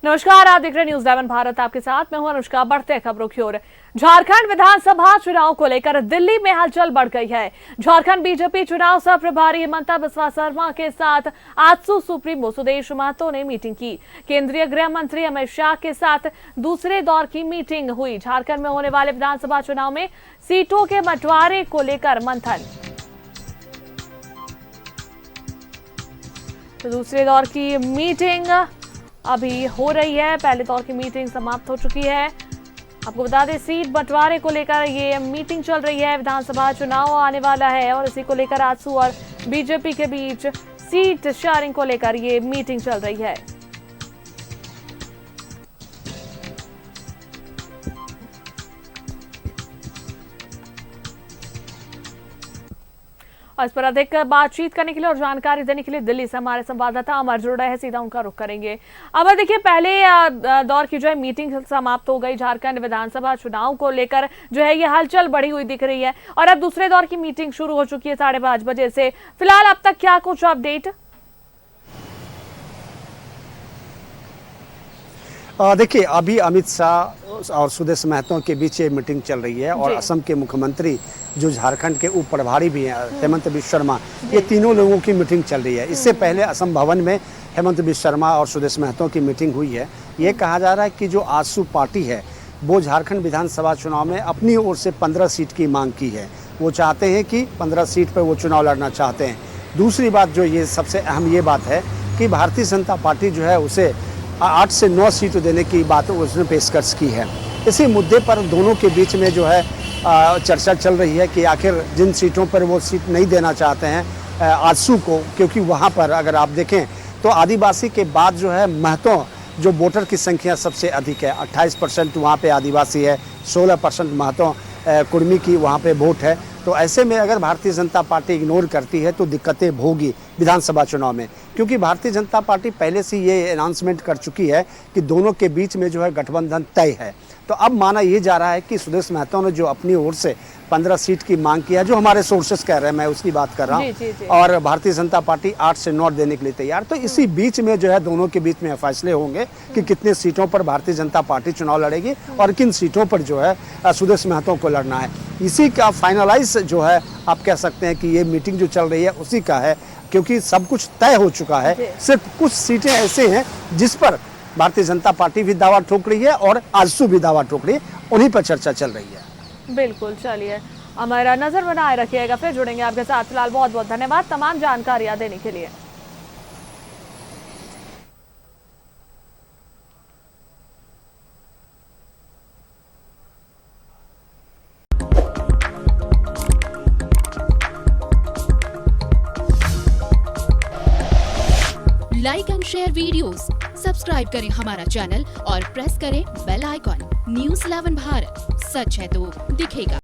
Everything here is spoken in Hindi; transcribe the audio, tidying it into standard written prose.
नमस्कार, आप देख रहे हैं न्यूज़ 11 भारत। आपके साथ मैं हूं अनुष्का। बढ़ते खबरों की ओर। झारखंड विधानसभा चुनाव को लेकर दिल्ली में हलचल बढ़ गई है। झारखंड बीजेपी चुनाव सह प्रभारी हिमंता बिस्वा शर्मा के साथ आजसू सुप्रीमो सुदेश महतो ने मीटिंग की। केंद्रीय गृह मंत्री अमित शाह के साथ दूसरे दौर की मीटिंग हुई। झारखंड में होने वाले विधानसभा चुनाव में सीटों के बंटवारे को लेकर मंथन। तो दूसरे दौर की मीटिंग अभी हो रही है। पहले दौर की मीटिंग समाप्त हो चुकी है। आपको बता दें, सीट बंटवारे को लेकर ये मीटिंग चल रही है। विधानसभा चुनाव आने वाला है और इसी को लेकर आजसू और बीजेपी के बीच सीट शेयरिंग को लेकर ये मीटिंग चल रही है। और इस पर अधिक बातचीत करने के लिए और जानकारी देने के लिए दिल्ली से हमारे संवाददाता अमर जुड़ रहे हैं। सीधा उनका रुख करेंगे। अमर, देखिए, पहले दौर की जो है मीटिंग समाप्त हो गई। झारखंड विधानसभा चुनाव को लेकर जो है ये हलचल बढ़ी हुई दिख रही है और अब दूसरे दौर की मीटिंग शुरू हो चुकी है 5:30 बजे से। फिलहाल अब तक क्या कुछ अपडेट? देखिए, अभी अमित शाह और सुदेश महतो के बीच ये मीटिंग चल रही है और असम के मुख्यमंत्री जो झारखंड के उप प्रभारी भी हैं हेमंत बिस्वा शर्मा, ये तीनों लोगों की मीटिंग चल रही है। इससे पहले असम भवन में हेमंत बिस्वा शर्मा और सुदेश महतो की मीटिंग हुई है। ये कहा जा रहा है कि जो आजसू पार्टी है वो झारखंड विधानसभा चुनाव में अपनी ओर से 15 सीट की मांग की है। वो चाहते हैं कि 15 सीट पर वो चुनाव लड़ना चाहते हैं। दूसरी बात जो ये सबसे अहम ये बात है कि भारतीय जनता पार्टी जो है उसे 8 से 9 सीट देने की बात उसने पेशकश की है। इसी मुद्दे पर दोनों के बीच में जो है चर्चा चल रही है कि आखिर जिन सीटों पर वो सीट नहीं देना चाहते हैं आजसू को, क्योंकि वहाँ पर अगर आप देखें तो आदिवासी के बाद जो है महतो जो वोटर की संख्या सबसे अधिक है। 28% वहाँ पे आदिवासी है, 16% महतो कुर्मी की वहाँ पे वोट है। तो ऐसे में अगर भारतीय जनता पार्टी इग्नोर करती है तो दिक्कतें होगी विधानसभा चुनाव में, क्योंकि भारतीय जनता पार्टी पहले से ये अनाउंसमेंट कर चुकी है कि दोनों के बीच में जो है गठबंधन तय है। तो अब माना ये जा रहा है कि सुदेश महतो ने जो अपनी ओर से 15 सीट की मांग की है, जो हमारे सोर्सेस कह रहे हैं, मैं उसकी बात कर रहा हूँ, और भारतीय जनता पार्टी 8 से 9 देने के लिए तैयार। तो इसी बीच में जो है दोनों के बीच में फैसले होंगे कि कितने सीटों पर भारतीय जनता पार्टी चुनाव लड़ेगी और किन सीटों पर जो है सुदेश महतो को लड़ना है। इसी का फाइनलाइज जो है आप कह सकते हैं कि ये मीटिंग जो चल रही है उसी का है, क्योंकि सब कुछ तय हो चुका है। सिर्फ कुछ सीटें ऐसे हैं जिस पर भारतीय जनता पार्टी भी दावा ठोक रही है और आजसू भी दावा ठोक रही है, उन्हीं पर चर्चा चल रही है। बिल्कुल, चलिए, हमारा नजर बनाए रखिएगा। फिर जुड़ेंगे आपके साथ। फिलहाल बहुत बहुत धन्यवाद तमाम जानकारियां देने के लिए। Like and share videos, subscribe करें हमारा चैनल और प्रेस करें बेल आइकॉन। न्यूज़ 11 भारत, सच है तो दिखेगा।